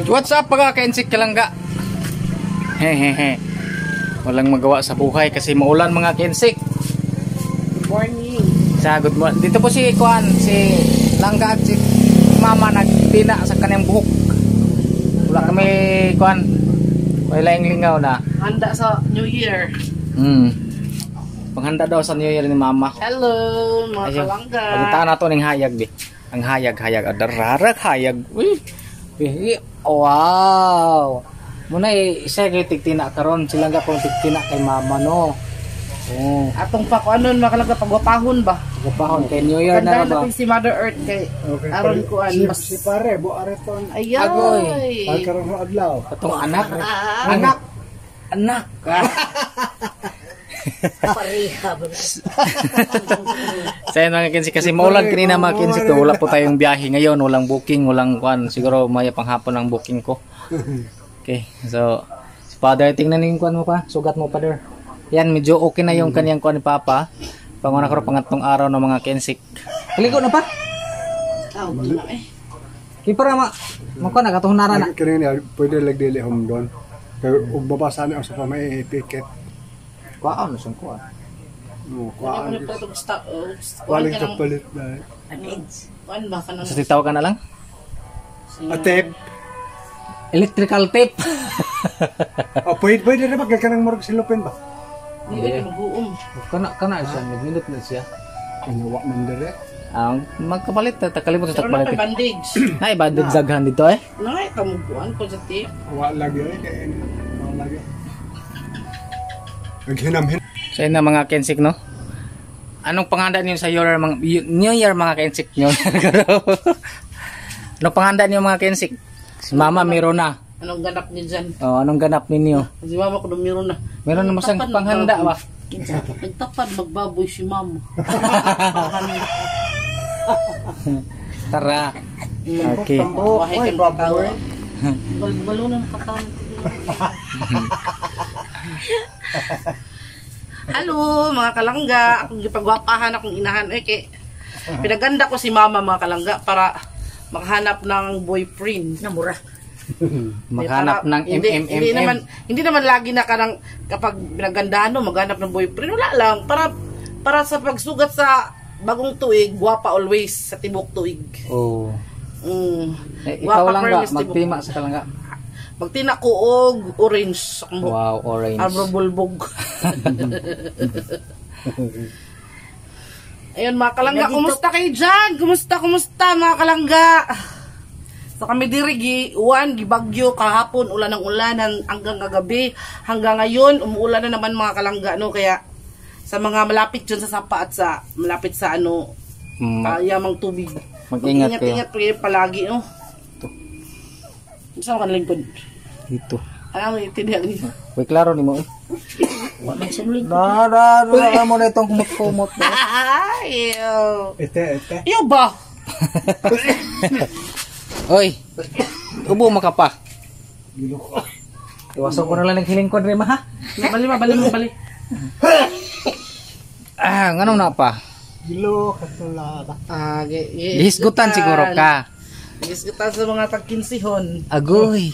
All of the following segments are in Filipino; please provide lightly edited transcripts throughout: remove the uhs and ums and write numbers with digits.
What's up mga ka-insik kalangga? Hehehe. Walang magawa sa buhay kasi maulan mga ka-insik. Good morning. Good morning. Dito po si Kuan, si Langga at si Mama nagpina sa kanyang buhok. Wala kami Kuan. Wala yung lingaw na. Handa sa New Year. Panghanda daw sa New Year ni Mama. Hello mga kalangga. Pagitaan nato ning hayag di. Ang hayag-hayag adararag hayag. Uy. Wow. Muna isa kay tigtina karon sila nga pong tigtina kay Mama no. Oh. Atong pa ko anon mga kalangga pagwapahon ba? Pagwapahon kay New Year na ba? Si Mother Earth kay aron ko an mas si pare bo areton. Ayoy. Pagkaroon mo adlaw. Katong anak. Anak. Pareha ba? Sa mga kinsi kasi maulan kanina mga kinsi to wala po tayong biyahe ngayon, walang booking, walang kuan. Siguro maya panghapon ang booking ko. Okay, so Father, tingnan yung kuan mo pa, sugat mo Father. Yan, medyo okay na yung kanyang kuan ni Papa. Panguna ko pangatlong araw ng mga kinsik. Kaligo na pa? Wala eh. Kipara mako na katuhunaran na. Kanina pwede lagdili home doon. Pero babasa na sa pamay ticket. Kuan sung kuan. No, Kuan kuan. pa to stop. Waling kapalit na. Kuan ba kanang So titaw ka na lang? Tape. Electrical tape. Pwede na ba kanang morog silupin ba? Hindi ka mag-uum. Kana siya, nag-minute na siya. Inuwa man dire. Ang magkapalit ta kalimot sa Pero na takpalit. bandage. Ay bandage daghan dito eh. Nay kamuguan ko sa tip. Wa lagi kay wa lagi. Naghinam-hin. So yun na mga kensik no. Anong panghanda niyo sa New Year mga kensik niyo? Anong panghanda niyo mga kensik? Si Mama meron na. Anong ganap niyo dyan? Oh, anong ganap ninyo? Si Mama ko meron na. Meron na masang panghanda ba? Nagtapad magbaboy si Mama. Tara. Okay. Bahay ka baboy. Balo ng patang. Hello mga kalangga, akong gipagwapahan akong inahan kay pinaganda ko si Mama mga kalangga para makahanap ng boyfriend na mura. Maghanap ng hindi naman lagi na kanang kapag pinagandahan mo maghanap ng boyfriend, wala lang para sa pagsugat sa bagong tuig, guwapa always sa tibok tuig. Oh. Guwapa Ikaw lang ba tibok. magtima sa kalangga? Magtina ko og orange. Wow, orange. Arbor bulbog. Ayun mga kalangga, kumusta kayo dyan? Kumusta mga kalangga? So kami dirigi, gibagyo, kahapon, ulan ng ulanan hanggang kagabi. Hanggang ngayon, umuulan na naman mga kalangga, no? Kaya sa mga malapit dyan sa sapa at sa malapit sa yamang tubig. Mag-ingat kayo. Ingat palagi, no? Saan ka nalingkod? Dito. Ano yung tindihan niyo? Uy, klaro ni mo eh. Wala siyang lingkod. Nara mo na itong kumot-kumot. Ay, Ete. iyo ba? Oy, ubo maka pa. Iwasan ko na lang ng hilingkod rin ha. Bali. Nganong na pa? Gilo katulada. Gihisgutan siguro ka. Gihisgutan sa mga tagkinsihon. Agoy.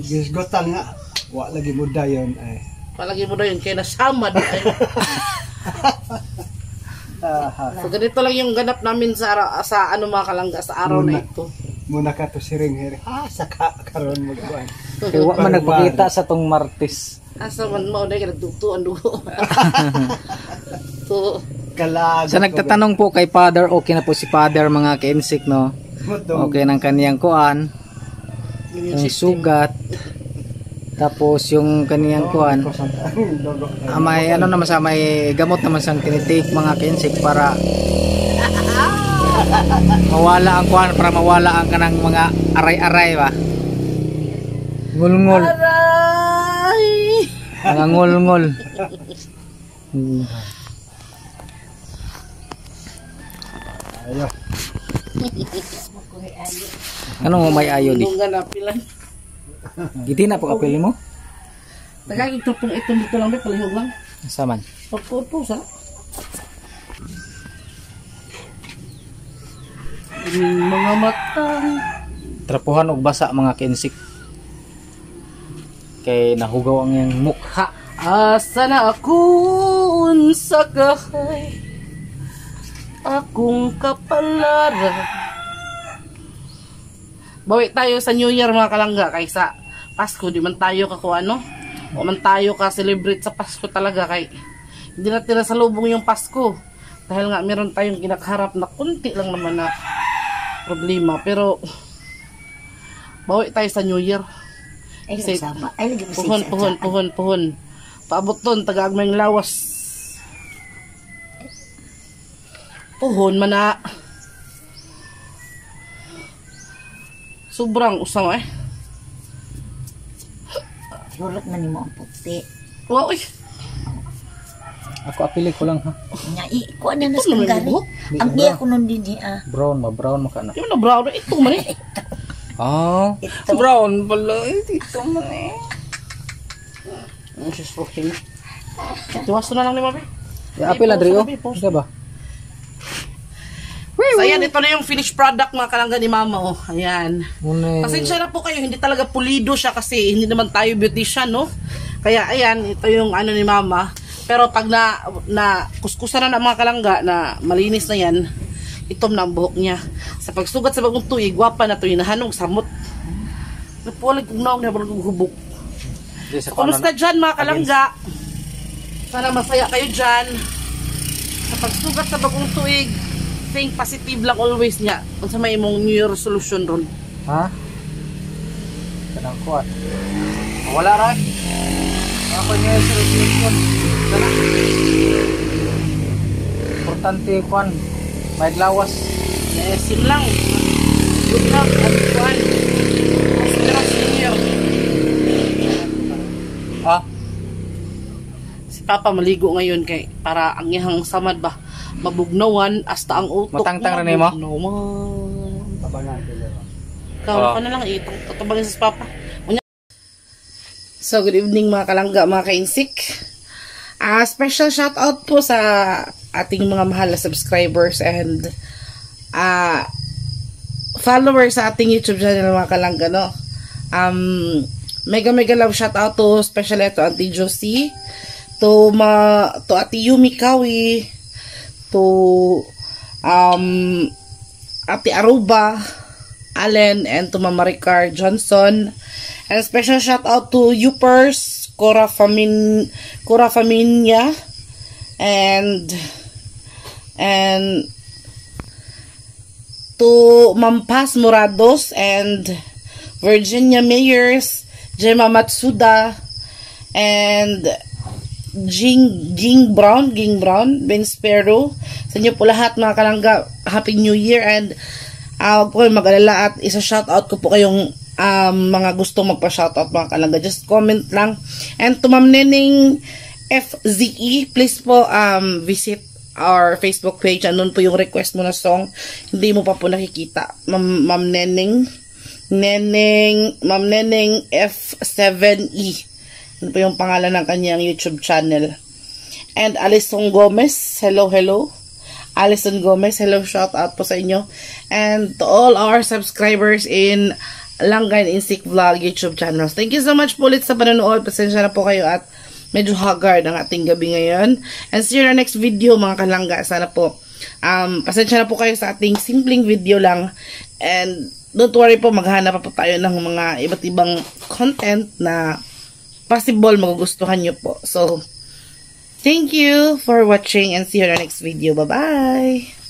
Gisgotan nga. Wa lagi mo dayon ay. Palagi mo na yun, kaya nasamad. So ganito lang yung ganap namin sa mga kalangga sa araw na ito. Muna ka to siring here. Saka karon magkuan. Kaya wa man nagpakita sa tong Martes. Asa man mo na nagdutuan dugo. So Kalag. Sa nagtatanong po kay Father, okay na po si Father mga ka-insik no. Okay ng kaniyang kuan. Yung sugat. Tapos yung kaniyang kuan. May may gamot naman sang tinitake mga ka-insik para mawala ang kuan, para mawala ang kanang mga aray-aray ba. Ngulngul. aray! Mga ngulngul. Ayo. Ano mo may ayo di? Nung ganap lang. Giti na po kapili mo? Nagaging tupong itong dito lang, palihog lang. Saman. Pagpupo sa. Mga matang Trapuhan og basa mga kinsik. Kay nahugaw ang iyang mukha. Asa na akong sa kahay, akong kapalaran. Bawi tayo sa New Year mga kalangga, kaysa Pasko, di man tayo kakuha ano? O man tayo ka celebrate sa Pasko talaga, kay hindi natin sa lubong yung Pasko. Dahil nga meron tayong kinakaharap na kunti lang naman na problema. Pero bawi tayo sa New Year. Ay, sama. Ay, lagi mo Puhon. Paabot doon, taga-agmayng lawas. Puhon man na. Sobrang usang eh. Hurot man ni mo ang puti. Wow, uy. Ako apili ko lang ha. Nga, ikuha na nas Ito naman kang gari. yung buhok. Ang iya ko nun din ah. Brown maka na. Yung na brown, ito man eh. Ah, Ito. brown pala. Ito man eh. Ang sisrohin. Tiwaso na lang ni Mami. Ya, apil na Drio. Post. Diba ba? So, ayan, ito na yung finished product mga kalangga ni Mama, oh. Ayan. Muna. Pasensya na po kayo, hindi talaga pulido siya kasi hindi naman tayo beautician, no? Kaya, ayan, ito yung ano ni Mama. Pero pag na kuskusan na ng mga kalangga na malinis na yan, itom na ang buhok niya. Sa pagsugat sa bagong tuig, gwapa na ito, hinahanong samot. Napuwalag kong naong na bagong hubok. So, kumusta dyan mga kalangga? Sana masaya kayo dyan. Sa pagsugat sa bagong tuig, think positive lang always niya. Kung sa may imong New Year resolution ron. Ha? Kanang kuat. Wala ra. Ako niya sa resolution. Sana. Importante kuan. May lawas. Yes, yun lang. Good luck and fun. Prosperous New Year. Ah, Si Papa maligo ngayon kay para ang iyang samad ba mabugnawan hasta ang utok. Matangtang rin mo? Mabugnawan. Tabangan sila. Ikaw ka na lang itong tatubagin sa Papa. So, good evening mga kalangga, mga kainsik. Special shout out po sa ating mga mahal na subscribers and followers sa ating YouTube channel mga kalangga, no? Mega love shout out to especially to Auntie Josie, to Ate Yumi Kawi, to Ate Aruba Allen, and to Mama Ricar Johnson. And special shout out to Upers, Cora Familia, and to Mampas Morados and Virginia Mayers, Gemma Matsuda, and Ging Brown, Ben Sparrow. Sa inyo po lahat mga kalangga, Happy New Year, and huwag po kayong mag-alala at isa-shoutout ko po kayong mga gustong magpa-shoutout mga kalangga. Just comment lang. And to Ma'am Neneng FZE, please po visit our Facebook page. Andun po yung request mo na song. Hindi mo pa po nakikita. Ma'am Neneng F7E. Yun po yung pangalan ng kanyang YouTube channel. And Alison Gomez, hello. Alison Gomez, hello, shout out po sa inyo. And to all our subscribers in Langgay Insik Vlog YouTube channels. Thank you so much po ulit sa panonood. Pasensya na po kayo at medyo haggard ang ating gabi ngayon. And see you in our next video mga kalangga. Sana po, pasensya na po kayo sa ating simpleng video lang. And don't worry po, maghanap pa po tayo ng mga iba't ibang content na possible magugustuhan nyo po. So, thank you for watching and see you in our next video. Bye-bye!